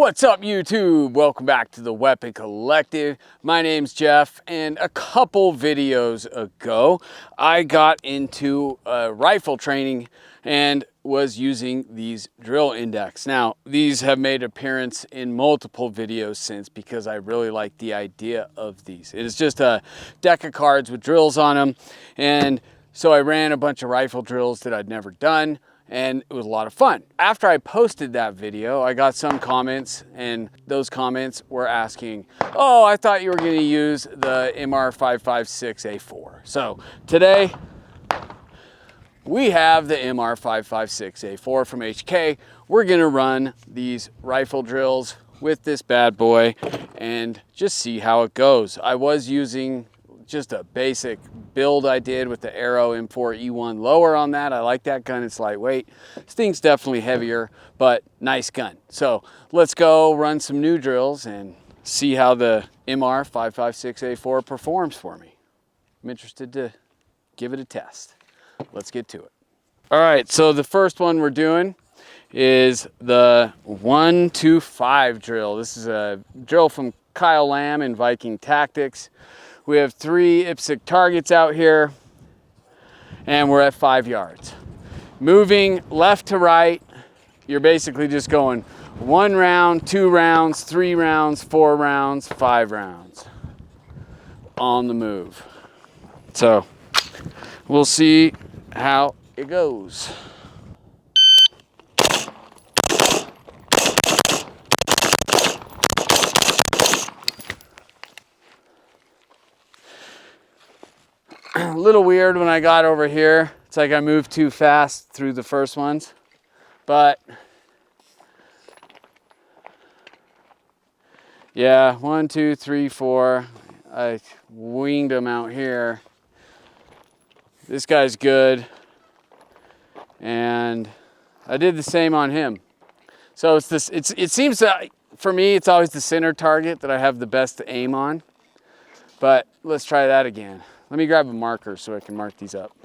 What's up, YouTube? Welcome back to the Weapon Collective. My name's Jeff, and a couple videos ago, I got into rifle training and was using these drill index. Now, these have made appearance in multiple videos since because I really like the idea of these. It is just a deck of cards with drills on them, and so I ran a bunch of rifle drills that I'd never done, and it was a lot of fun. After I posted that video, I got some comments, and those comments were asking, oh, I thought you were gonna use the MR556A4. So today, we have the MR556A4 from HK. We're gonna run these rifle drills with this bad boy and just see how it goes. I was using just a basic build I did with the Arrow M4E1 lower on that. I like that gun, it's lightweight. This thing's definitely heavier, but nice gun. So let's go run some new drills and see how the MR556A4 performs for me. I'm interested to give it a test. Let's get to it. All right, so the first one we're doing is the 1-2-5 drill. This is a drill from Kyle Lamb in Viking Tactics. We have 3 IPSC targets out here, and we're at 5 yards. Moving left to right, you're basically just going 1 round, 2 rounds, 3 rounds, 4 rounds, 5 rounds on the move. So we'll see how it goes. A little weird when I got over here. It's like I moved too fast through the first ones, but yeah, 1, 2, 3, 4. I winged him out here. This guy's good, and I did the same on him. So it's this. It seems that for me, it's always the center target that I have the best aim on. But let's try that again. Let me grab a marker so I can mark these up.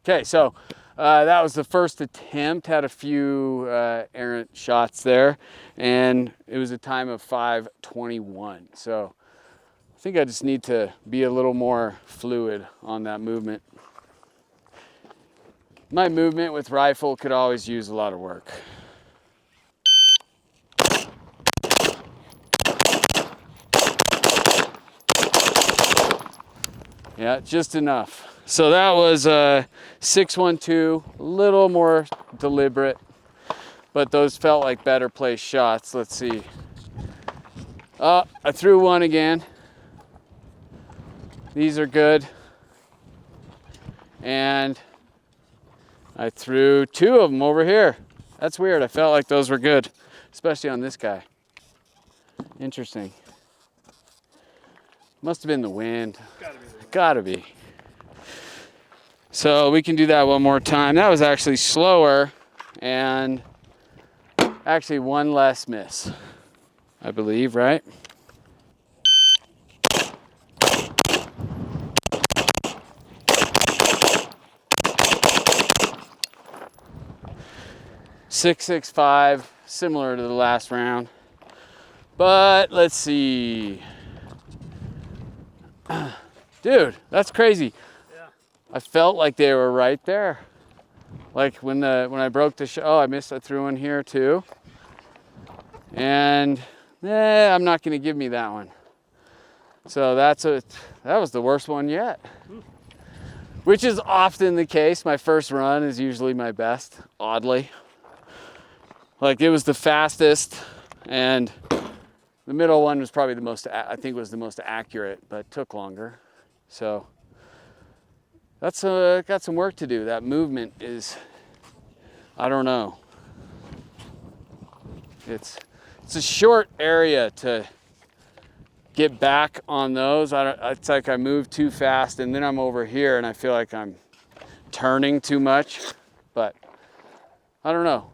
Okay, so that was the first attempt. Had a few errant shots there, and it was a time of 5:21. So I think I just need to be a little more fluid on that movement. My movement with rifle could always use a lot of work. Yeah, just enough. So that was a 6-1-2, a little more deliberate, but those felt like better placed shots. Let's see. I threw one again. These are good. And I threw 2 of them over here. That's weird. I felt like those were good, especially on this guy. Interesting. Must have been the wind. Gotta be. So we can do that one more time. That was actually slower and actually 1 less miss, I believe, right? .665, similar to the last round. But let's see. Dude, that's crazy. Yeah. I felt like they were right there. Like when I broke the shot. Oh, I missed. I threw one here too. And I'm not gonna give me that one. So that was the worst one yet. Which is often the case. My first run is usually my best, oddly. Like it was the fastest, and the middle one was probably the most, I think was the most accurate, but took longer. So that's got some work to do. That movement is, I don't know. It's a short area to get back on those. It's like I move too fast, and then I'm over here, and I feel like I'm turning too much. But I don't know.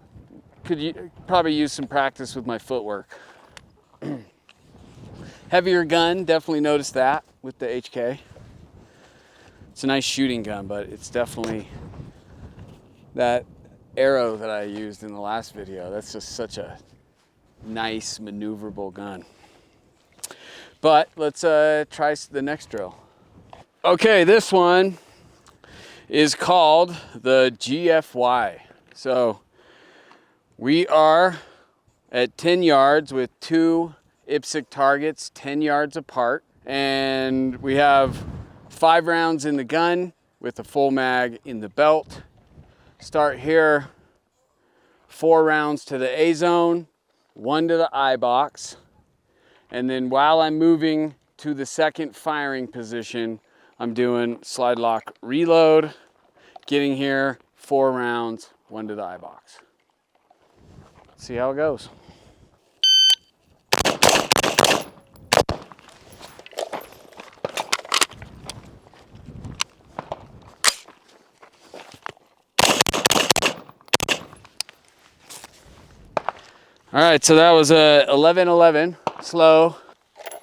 Could probably use some practice with my footwork. Heavier gun, definitely noticed that with the HK. It's a nice shooting gun, but it's definitely that arrow that I used in the last video. That's just such a nice maneuverable gun. But let's try the next drill. Okay, this one is called the GFY. So we are at 10 yards with 2 IPSC targets 10 yards apart. And we have 5 rounds in the gun with a full mag in the belt. Start here, 4 rounds to the A zone, 1 to the I box. And then while I'm moving to the second firing position, I'm doing slide lock reload, getting here, 4 rounds, 1 to the I box. See how it goes. All right, so that was a 11-11, slow.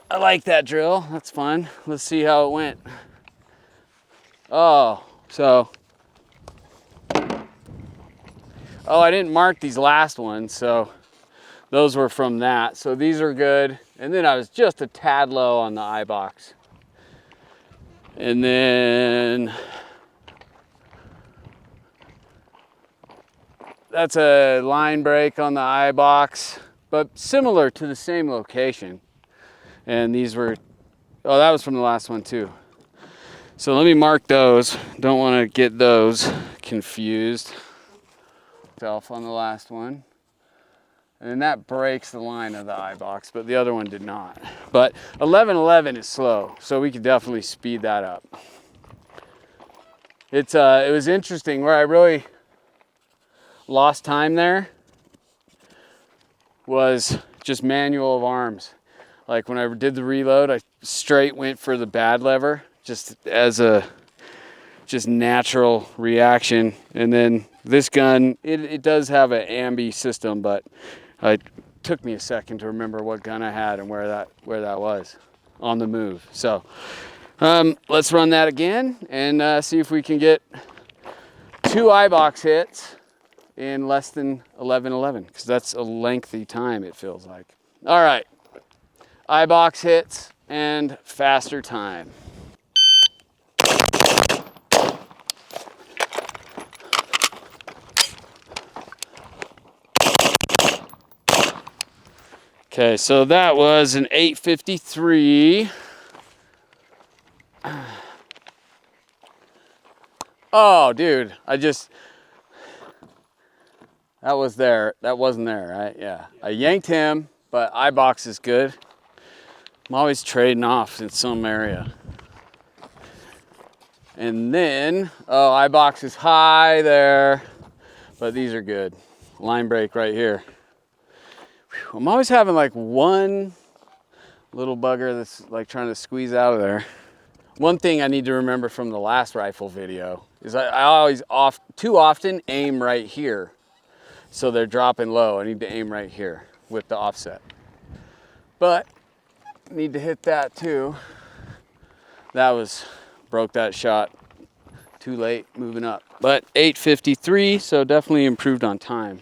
I like that drill, that's fun. Let's see how it went. Oh, I didn't mark these last ones, so those were from that. So these are good. And then I was just a tad low on the eye box. And then that's a line break on the eye box, but similar to the same location. And these were, oh, that was from the last one too. So let me mark those. Don't want to get those confused. Self on the last one. And then that breaks the line of the eye box, but the other one did not. But 11-11 is slow, so we could definitely speed that up. It was interesting where I really lost time there was just manual of arms. Like when I did the reload, I straight went for the bad lever, just as a natural reaction. And then this gun, it does have an ambi system, but it took me a second to remember what gun I had and where that was on the move. So let's run that again and see if we can get 2 eye box hits in less than 11-11, because that's a lengthy time, it feels like. All right, eye box hits and faster time. Okay, so that was an 8:53. Oh, dude, that was there. That wasn't there, right? Yeah. I yanked him, but eye box is good. I'm always trading off in some area. And then, oh, eye box is high there, but these are good. Line break right here. Whew, I'm always having like one little bugger that's like trying to squeeze out of there. One thing I need to remember from the last rifle video is I always too often aim right here. So they're dropping low. I need to aim right here with the offset. But need to hit that too. Broke that shot too late moving up. But 8:53, so definitely improved on time.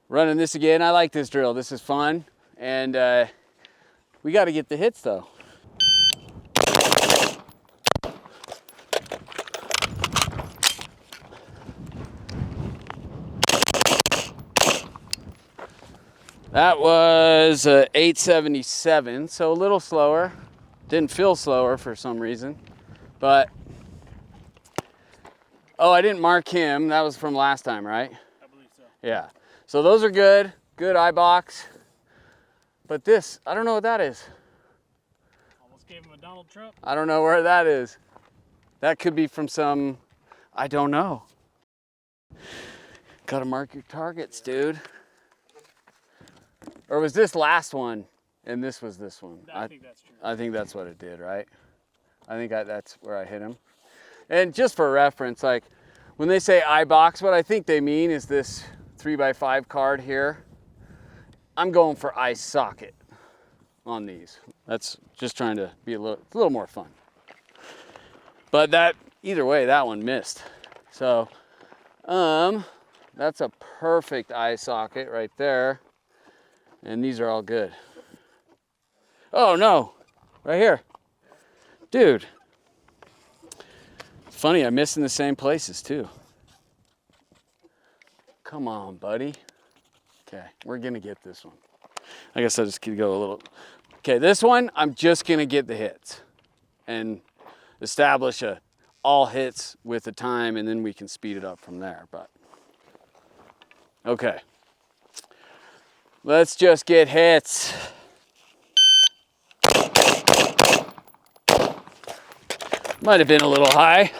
Running this again, I like this drill. This is fun. And we got to get the hits though. That was 8:77, so a little slower. Didn't feel slower for some reason, but oh, I didn't mark him. That was from last time, right? I believe so. Yeah. So those are good eye box. But this, I don't know what that is. Almost gave him a Donald Trump. I don't know where that is. That could be from some, I don't know. Gotta mark your targets, dude. Or was this last one and this was this one? I think that's true. I think that's what it did, right? I think that's where I hit him. And just for reference, like when they say eye box, what I think they mean is this 3x5 card here. I'm going for eye socket on these. That's just trying to be a little more fun. But either way, that one missed. So that's a perfect eye socket right there. And these are all good. Oh no, right here. Dude. Funny, I missed in the same places too. Come on, buddy. Okay, we're gonna get this one. I guess I just could go a little. Okay, this one, I'm just gonna get the hits and establish all hits with the time, and then we can speed it up from there, but. Okay. Let's just get hits. Might have been a little high.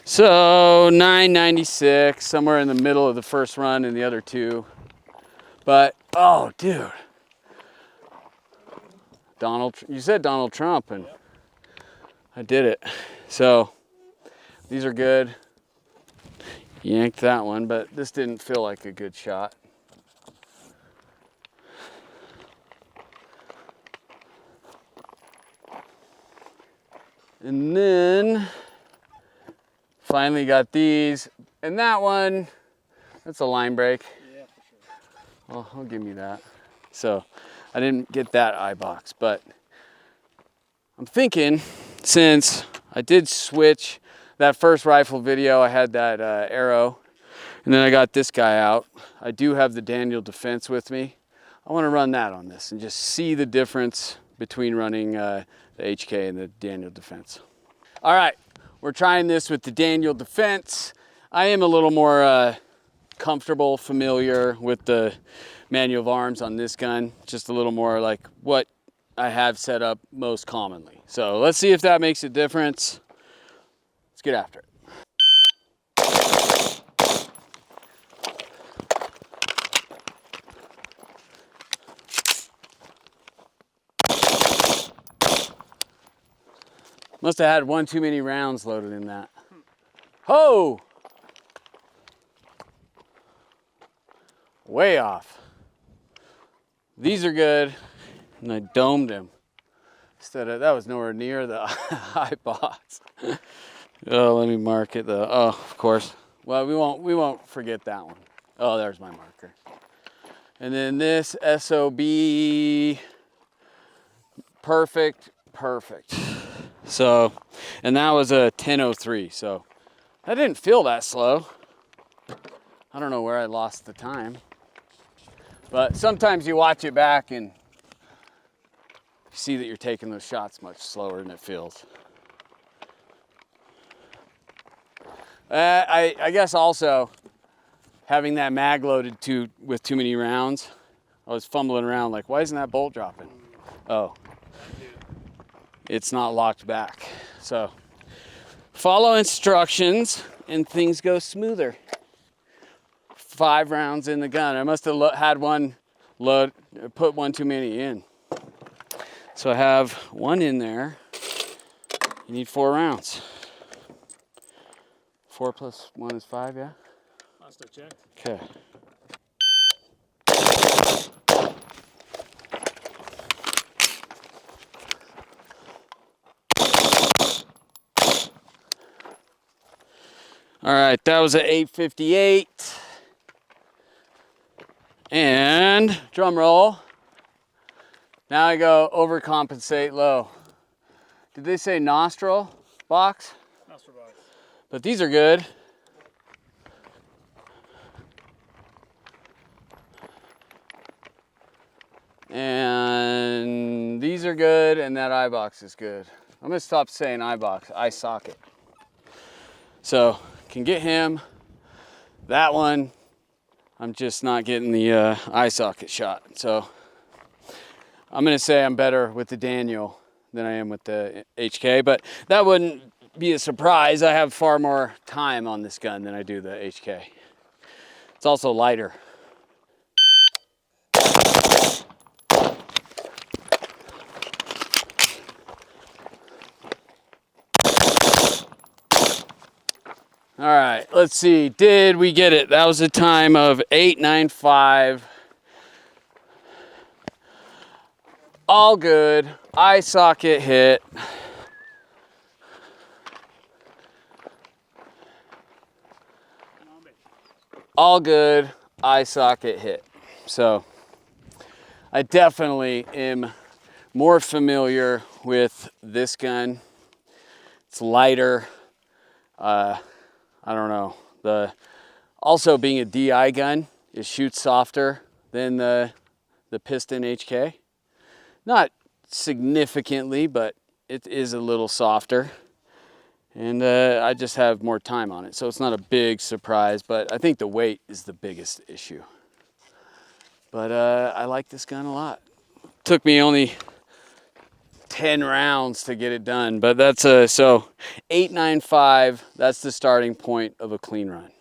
So 996, somewhere in the middle of the first run and the other two. But, oh, dude. You said Donald Trump, and I did it. So these are good. Yanked that one, but this didn't feel like a good shot. And then finally got these, and that one, that's a line break. Yeah, for sure. Well, I'll give me that. So I didn't get that eye box, but I'm thinking, since I did switch that first rifle video, I had that arrow, and then I got this guy out. I do have the Daniel Defense with me. I want to run that on this and just see the difference between running the HK and the Daniel Defense. All right, we're trying this with the Daniel Defense. I am a little more comfortable, familiar with the manual of arms on this gun, just a little more like what I have set up most commonly. So let's see if that makes a difference. Let's get after it. Must have had one too many rounds loaded in that. Ho! Way off. These are good. And I domed him. Instead of, that was nowhere near the high box. Oh, let me mark it though. Oh, of course. Well, we won't forget that one. Oh, there's my marker. And then this SOB, perfect. So, and that was a 10:03. So that didn't feel that slow. I don't know where I lost the time, but sometimes you watch it back and you see that you're taking those shots much slower than it feels. I guess also having that mag loaded with too many rounds, I was fumbling around like, why isn't that bolt dropping? Oh, it's not locked back. So follow instructions and things go smoother. 5 rounds in the gun. I must have had one put one too many in. So I have one in there. You need 4 rounds. 4 plus 1 is 5, yeah? Last I checked. Okay. All right, that was an 858. And drum roll. Now I go overcompensate low. Did they say nostril box? Nostril box. But these are good. And these are good, and that eye box is good. I'm gonna stop saying eye box, eye socket. So, can get him. That one, I'm just not getting the eye socket shot. So, I'm gonna say I'm better with the Daniel than I am with the HK, but that wouldn't be a surprise. I have far more time on this gun than I do the HK. It's also lighter. All right, let's see. Did we get it? That was a time of 895. All good. Eye socket hit. all good, eye socket hit. So I definitely am more familiar with this gun. It's lighter. I don't know. Also being a DI gun, it shoots softer than the Piston HK. Not significantly, but it is a little softer. And I just have more time on it, so it's not a big surprise, but I think the weight is the biggest issue. But I like this gun a lot. Took me only 10 rounds to get it done, but that's so 895, that's the starting point of a clean run.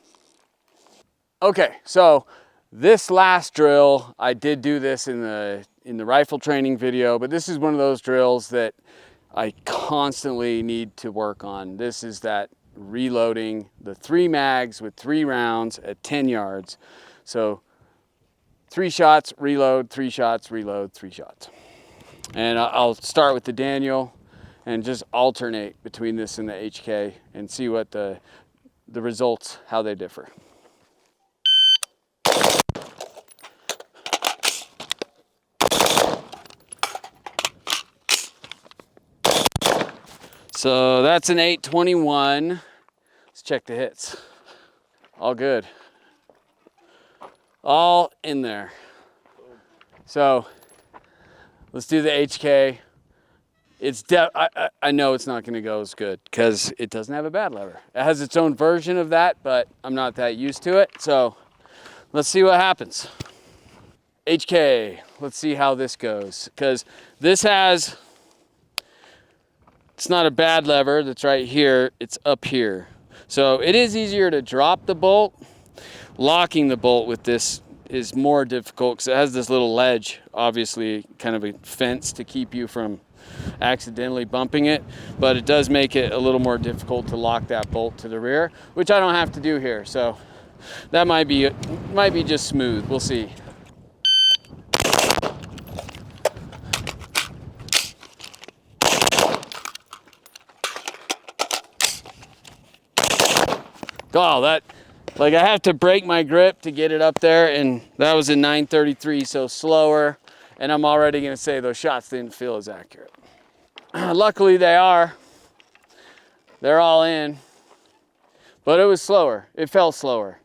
Okay, so this last drill, I did do this in the rifle training video, but this is one of those drills that I constantly need to work on. This is that reloading the 3 mags with 3 rounds at 10 yards. So 3 shots, reload, 3 shots, reload, 3 shots. And I'll start with the Daniel and just alternate between this and the HK and see what the results, how they differ. So that's an 821. Let's check the hits. All good. All in there. So let's do the HK. I know it's not going to go as good because it doesn't have a bad lever. It has its own version of that, but I'm not that used to it. So let's see what happens. HK, let's see how this goes, because this has, it's not a bad lever that's right here, it's up here. So it is easier to drop the bolt. Locking the bolt with this is more difficult because it has this little ledge, obviously kind of a fence to keep you from accidentally bumping it, but it does make it a little more difficult to lock that bolt to the rear, which I don't have to do here. So that might be just smooth. We'll see. Oh, that, like I have to break my grip to get it up there, and that was a 933, so slower, and I'm already gonna say those shots didn't feel as accurate. Luckily they're all in, but it was slower. It felt slower.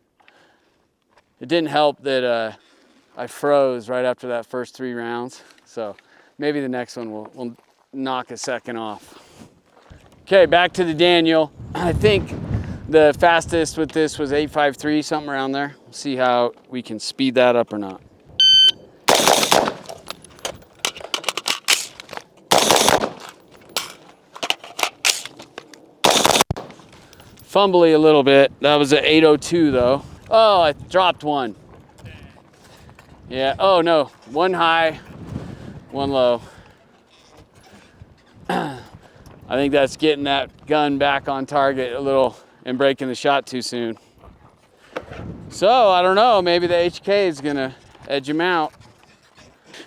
It didn't help that I froze right after that first 3 rounds, so maybe the next one will knock a second off. Okay, back to the Daniel. I think the fastest with this was 853, something around there. We'll see how we can speed that up or not. Fumbly a little bit. That was an 802 though. Oh, I dropped one. Yeah, oh no, 1 high, 1 low. I think that's getting that gun back on target a little and breaking the shot too soon. So I don't know, maybe the HK is gonna edge him out.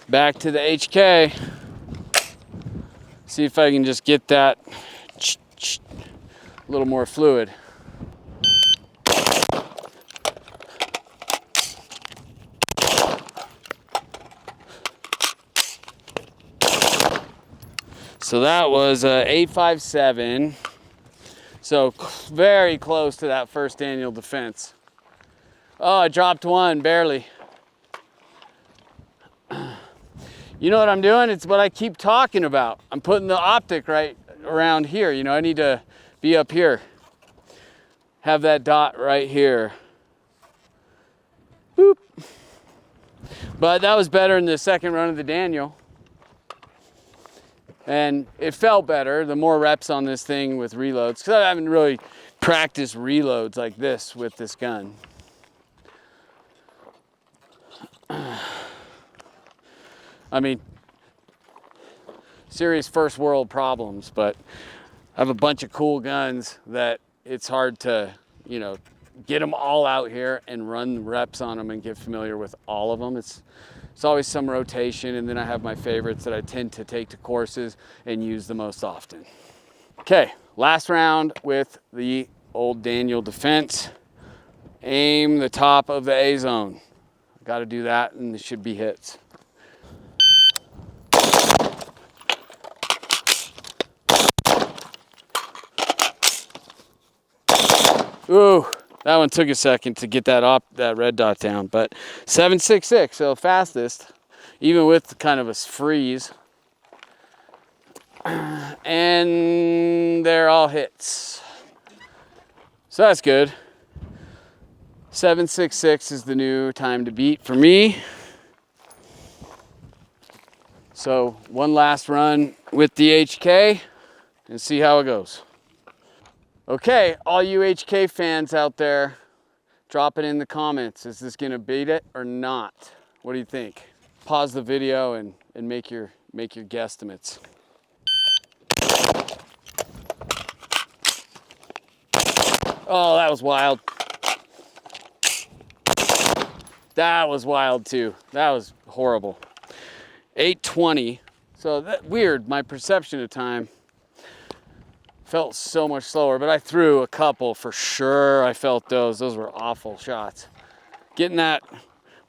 Back to the HK. See if I can just get that a little more fluid. So that was 857. So very close to that first Daniel defense. Oh, I dropped one, barely. You know what I'm doing? It's what I keep talking about. I'm putting the optic right around here. You know, I need to be up here. Have that dot right here. Boop. But that was better than the second run of the Daniel. And it felt better, the more reps on this thing with reloads, because I haven't really practiced reloads like this with this gun. I mean, serious first world problems, but I have a bunch of cool guns that it's hard to, you know, get them all out here and run reps on them and get familiar with all of them. It's always some rotation, and then I have my favorites that I tend to take to courses and use the most often. Okay, last round with the old Daniel defense. aim the top of the A zone. Got to do that and it should be hits. Ooh, that one took a second to get that red dot down, but 7.66, so fastest, even with kind of a freeze. And they're all hits. So that's good. 7.66 is the new time to beat for me. So one last run with the HK and see how it goes. Okay, all you HK fans out there, drop it in the comments. Is this gonna beat it or not? What do you think? Pause the video and make your guesstimates. Oh, that was wild. That was wild too. That was horrible. 8:20. So that weird, my perception of time felt so much slower, but I threw a couple for sure. I felt those were awful shots. Getting that,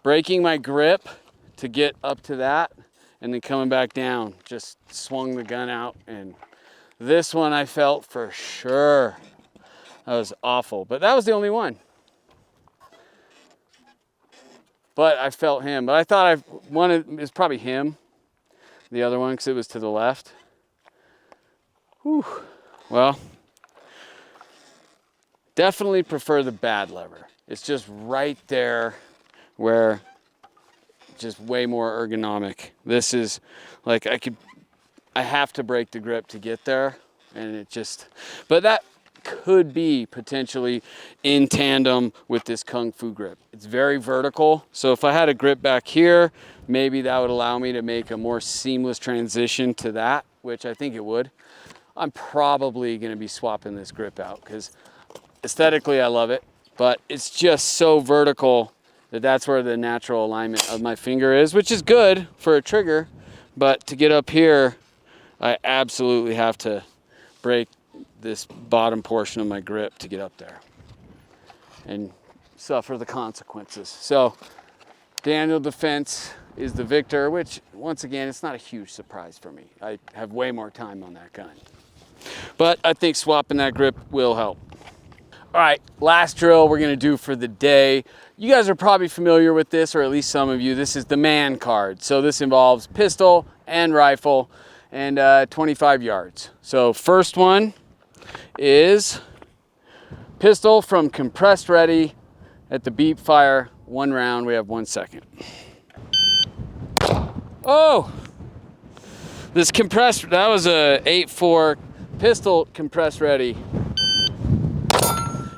breaking my grip to get up to that and then coming back down, just swung the gun out. And this one I felt for sure. That was awful, but that was the only one. But I felt him, but I thought I wanted, it's probably him, the other one, because it was to the left. Whew. Well, definitely prefer the bad lever. It's just right there where just way more ergonomic. This is like I have to break the grip to get there, and it just, but that could be potentially in tandem with this Kung Fu grip. It's very vertical, so if I had a grip back here, maybe that would allow me to make a more seamless transition to that, which I think it would. I'm probably gonna be swapping this grip out because aesthetically I love it, but it's just so vertical that that's where the natural alignment of my finger is, which is good for a trigger, but to get up here, I absolutely have to break this bottom portion of my grip to get up there and suffer the consequences. So Daniel Defense is the victor, which once again, it's not a huge surprise for me. I have way more time on that gun, but I think swapping that grip will help. All right, last drill we're gonna do for the day. You guys are probably familiar with this, or at least some of you. This is the man card. So this involves pistol and rifle and 25 yards. So first one is pistol from compressed ready at the beep fire, 1 round, we have 1 second. Oh, this compressed, that was a 8.4 pistol compressed ready.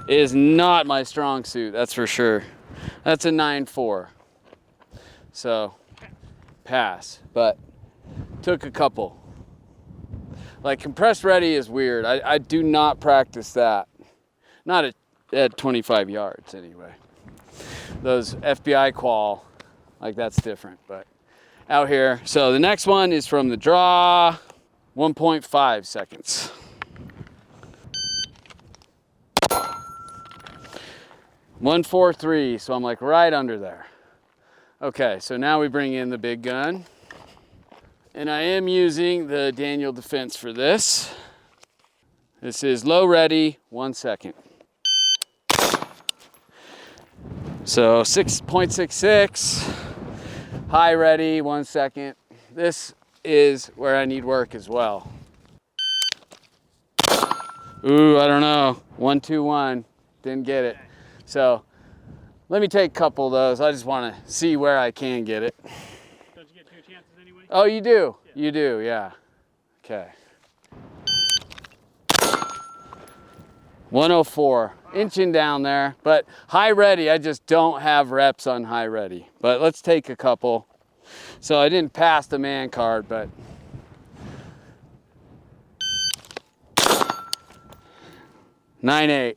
Is not my strong suit, that's for sure. That's a 9.4. So, pass, but took a couple. Like compressed ready is weird. I do not practice that. Not at 25 yards anyway. Those FBI qual, like that's different, but out here. So the next one is from the draw, 1.5 seconds. .143, so I'm like right under there. Okay, so now we bring in the big gun. And I am using the Daniel Defense for this. This is low ready, 1 second. So 6.66, high ready, 1 second. This is where I need work as well. Ooh, I don't know, 121, didn't get it. So let me take a couple of those. I just want to see where I can get it. Don't you get 2 chances anyway? Oh, you do? Yeah. You do, yeah. Okay. 104, inching down there, but high ready, I just don't have reps on high ready. But let's take a couple. So I didn't pass the man card, but 9.8,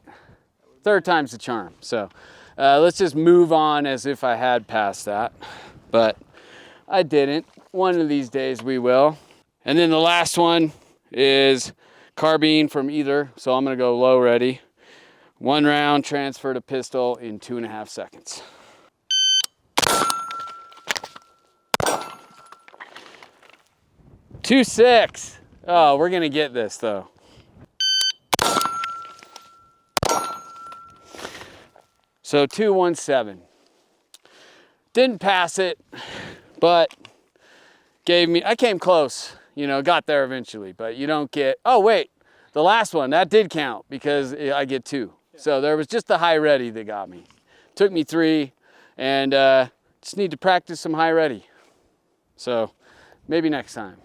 third time's the charm. So let's just move on as if I had passed that, but I didn't. One of these days we will. And then the last one is carbine from either, so I'm gonna go low ready. 1 round, transfer to pistol in 2.5 seconds. Two six. Oh, we're gonna get this though. So 217. Didn't pass it, but I came close, you know, got there eventually, but you don't get, oh wait, the last one, that did count because I get 2. So there was just the high ready that got me. Took me 3, and just need to practice some high ready. So maybe next time.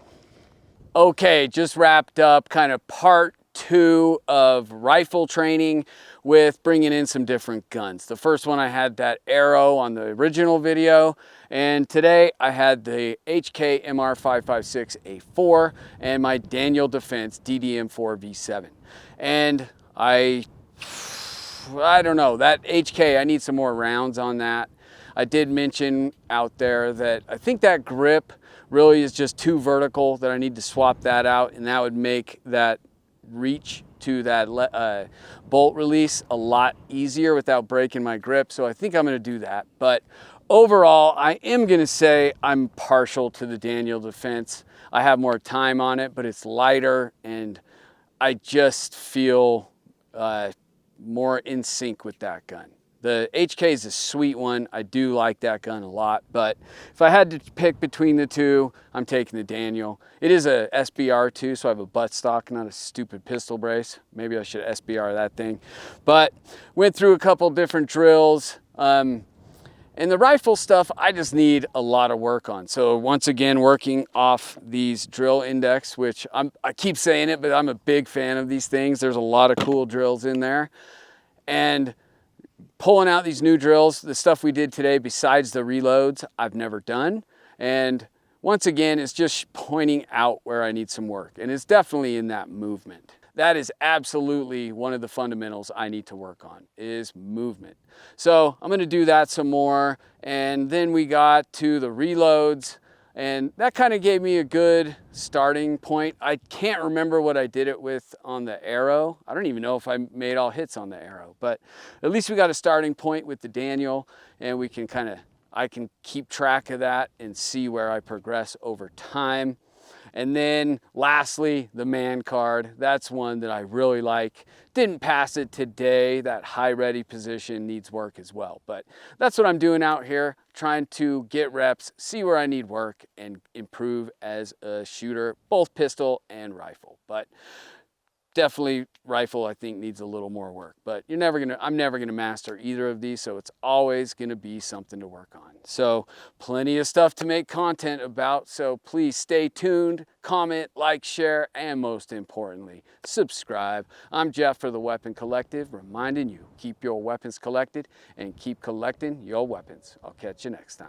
Okay, just wrapped up kind of part 2 of rifle training with bringing in some different guns. The first one I had that arrow on the original video, and today I had the HK MR556A4 and my Daniel Defense DDM4 V7. And I don't know, that HK, I need some more rounds on that. I did mention out there that I think that grip really is just too vertical, that I need to swap that out, and that would make that reach to that bolt release a lot easier without breaking my grip. So I think I'm gonna do that. But overall, I am gonna say I'm partial to the Daniel Defense. I have more time on it, but it's lighter, and I just feel more in sync with that gun. The HK is a sweet one. I do like that gun a lot, but if I had to pick between the two, I'm taking the Daniel. It is a SBR too, so I have a buttstock, not a stupid pistol brace. Maybe I should SBR that thing. But went through a couple different drills. And the rifle stuff, I just need a lot of work on. So once again, working off these drill index, which I keep saying it, but I'm a big fan of these things. There's a lot of cool drills in there. And pulling out these new drills, the stuff we did today, besides the reloads, I've never done. And once again, it's just pointing out where I need some work. And it's definitely in that movement. That is absolutely one of the fundamentals I need to work on, is movement. So I'm gonna do that some more. And then we got to the reloads, and that kind of gave me a good starting point. I can't remember what I did it with on the arrow. I don't even know if I made all hits on the arrow, but at least we got a starting point with the Daniel, and we can I can keep track of that and see where I progress over time. And then lastly, the man card. That's one that I really like. Didn't pass it today. That high ready position needs work as well. But that's what I'm doing out here, trying to get reps, see where I need work, and improve as a shooter, both pistol and rifle. But definitely rifle, I think, needs a little more work, but I'm never gonna master either of these, so it's always gonna be something to work on. So plenty of stuff to make content about, so please stay tuned, comment, like, share, and most importantly, subscribe. I'm Jeff for the Weapon Collective, reminding you, keep your weapons collected and keep collecting your weapons. I'll catch you next time.